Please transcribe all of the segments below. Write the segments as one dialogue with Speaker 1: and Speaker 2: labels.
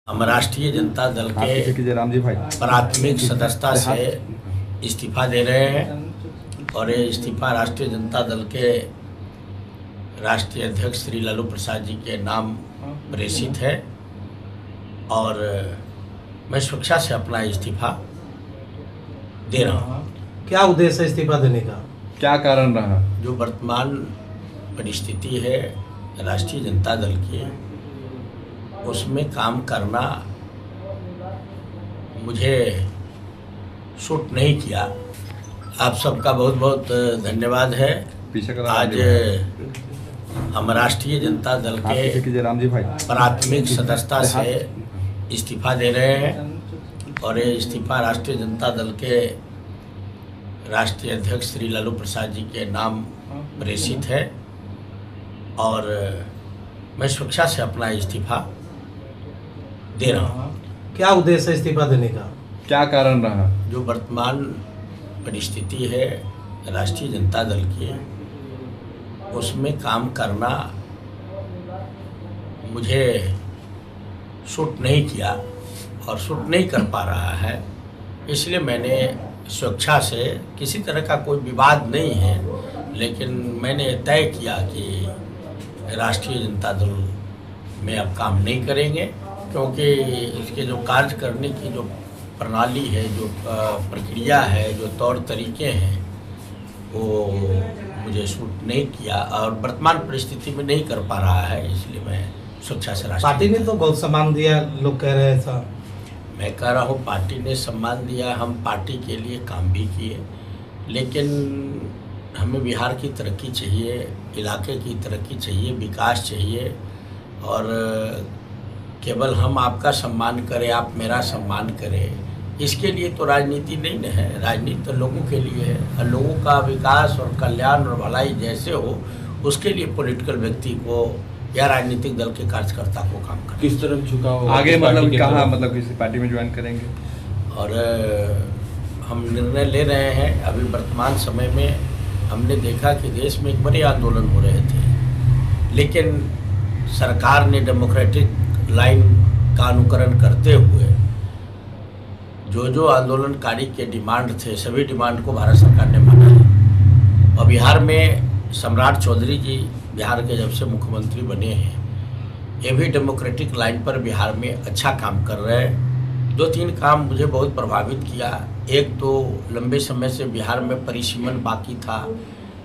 Speaker 1: हम राष्ट्रीय जनता दल के प्राथमिक सदस्यता से इस्तीफा दे रहे हैं और ये इस्तीफा राष्ट्रीय जनता दल के राष्ट्रीय अध्यक्ष श्री लालू प्रसाद जी के नाम प्रेषित है और मैं स्वेच्छा से अपना इस्तीफा दे रहा हूँ।
Speaker 2: क्या उद्देश्य है इस्तीफा देने का,
Speaker 3: क्या कारण रहा?
Speaker 1: जो वर्तमान परिस्थिति है राष्ट्रीय जनता दल की, उसमें काम करना मुझे सूट नहीं किया। आप सबका बहुत बहुत धन्यवाद है। आज हम राष्ट्रीय जनता दल के प्राथमिक सदस्यता से इस्तीफा दे रहे हैं और ये इस्तीफा राष्ट्रीय जनता दल के राष्ट्रीय अध्यक्ष श्री लालू प्रसाद जी के नाम प्रेषित है और मैं स्वेच्छा से अपना इस्तीफा दे रहा हूँ।
Speaker 2: क्या उद्देश्य है इस्तीफा देने का,
Speaker 3: क्या कारण रहा?
Speaker 1: जो वर्तमान परिस्थिति है राष्ट्रीय जनता दल की, उसमें काम करना मुझे सूट नहीं किया और सूट नहीं कर पा रहा है। इसलिए मैंने स्वेच्छा से, किसी तरह का कोई विवाद नहीं है, लेकिन मैंने तय किया कि राष्ट्रीय जनता दल में अब काम नहीं करेंगे, क्योंकि इसके जो कार्य करने की जो प्रणाली है, जो प्रक्रिया है, जो तौर तरीके हैं, वो मुझे सूट नहीं किया और वर्तमान परिस्थिति में नहीं कर पा रहा है। इसलिए मैं स्वेच्छा से
Speaker 2: पार्टी ने तो बहुत सम्मान दिया, लोग कह रहे हैं ऐसा।
Speaker 1: मैं कह रहा हूँ पार्टी ने सम्मान दिया, हम पार्टी के लिए काम भी किए, लेकिन हमें बिहार की तरक्की चाहिए, इलाके की तरक्की चाहिए, विकास चाहिए और केवल हम आपका सम्मान करें, आप मेरा सम्मान करें, इसके लिए तो राजनीति नहीं न है। राजनीति तो लोगों के लिए है और लोगों का विकास और कल्याण और भलाई जैसे हो, उसके लिए पॉलिटिकल व्यक्ति को या राजनीतिक दल के कार्यकर्ता को काम करना।
Speaker 3: किस तरफ झुका हो आगे, मतलब कहाँ, मतलब किसी पार्टी में ज्वाइन करेंगे?
Speaker 1: और हम निर्णय ले रहे हैं। अभी वर्तमान समय में हमने देखा कि देश में एक बड़े आंदोलन हो रहे थे, लेकिन सरकार ने डेमोक्रेटिक लाइन का अनुकरण करते हुए जो आंदोलनकारी के डिमांड थे, सभी डिमांड को भारत सरकार ने माना है। और बिहार में सम्राट चौधरी जी बिहार के जब से मुख्यमंत्री बने हैं, ये भी डेमोक्रेटिक लाइन पर बिहार में अच्छा काम कर रहे हैं। 2-3 काम मुझे बहुत प्रभावित किया। एक तो लंबे समय से बिहार में परिसीमन बाकी था,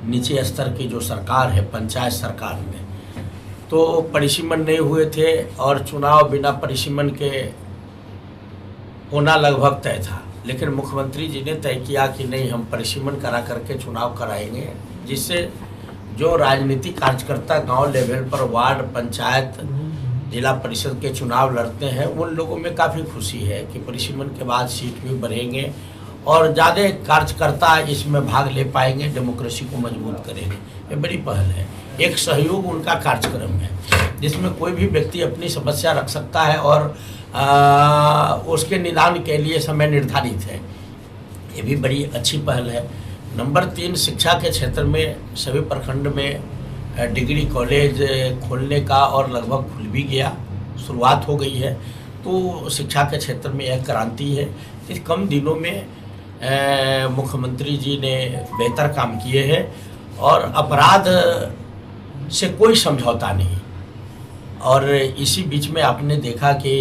Speaker 1: नीचे स्तर की जो सरकार है, पंचायत सरकार में, तो परिसीमन नहीं हुए थे और चुनाव बिना परिसीमन के होना लगभग तय था। लेकिन मुख्यमंत्री जी ने तय किया कि नहीं, हम परिसीमन करा करके चुनाव कराएंगे, जिससे जो राजनीतिक कार्यकर्ता गांव लेवल पर वार्ड, पंचायत, जिला परिषद के चुनाव लड़ते हैं, उन लोगों में काफ़ी खुशी है कि परिसीमन के बाद सीट भी बढ़ेंगे और ज़्यादा कार्यकर्ता इसमें भाग ले पाएंगे, डेमोक्रेसी को मजबूत करेंगे। ये बड़ी पहल है, एक सहयोग उनका कार्यक्रम है, जिसमें कोई भी व्यक्ति अपनी समस्या रख सकता है और उसके निदान के लिए समय निर्धारित है। ये भी बड़ी अच्छी पहल है। नंबर 3, शिक्षा के क्षेत्र में सभी प्रखंड में डिग्री कॉलेज खोलने का और लगभग खुल भी गया, शुरुआत हो गई है। तो शिक्षा के क्षेत्र में यह क्रांति है। इस कम दिनों में मुख्यमंत्री जी ने बेहतर काम किए हैं और अपराध से कोई समझौता नहीं। और इसी बीच में आपने देखा कि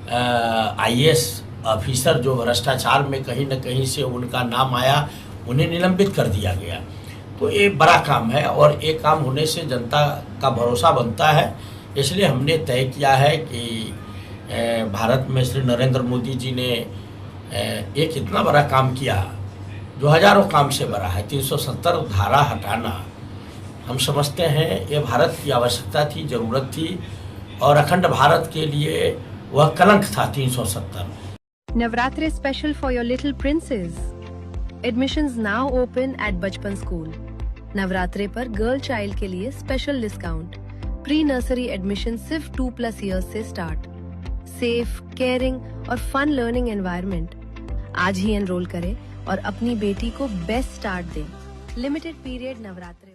Speaker 1: IAS ऑफिसर जो भ्रष्टाचार में कहीं न कहीं से उनका नाम आया, उन्हें निलंबित कर दिया गया। तो ये बड़ा काम है और एक काम होने से जनता का भरोसा बनता है। इसलिए हमने तय किया है कि भारत में श्री नरेंद्र मोदी जी ने एक इतना बड़ा काम किया जो हजारों काम से बड़ा है। 370 धारा हटाना, हम समझते हैं ये भारत की आवश्यकता थी, ज़रूरत थी और अखंड भारत के लिए वह कलंक था 370।
Speaker 4: Navratri special for your little princes. Admissions now open at Bachpan School. नवरात्रे पर गर्ल चाइल्ड के लिए special discount. Pre nursery admission सिर्फ 2+ ईयर्स से स्टार्ट। सेफ, केयरिंग और फन लर्निंग एनवायरनमेंट। आज ही एनरोल करें और अपनी बेटी को बेस्ट स्टार्ट दें। लिमिटेड पीरियड नवरात्रे।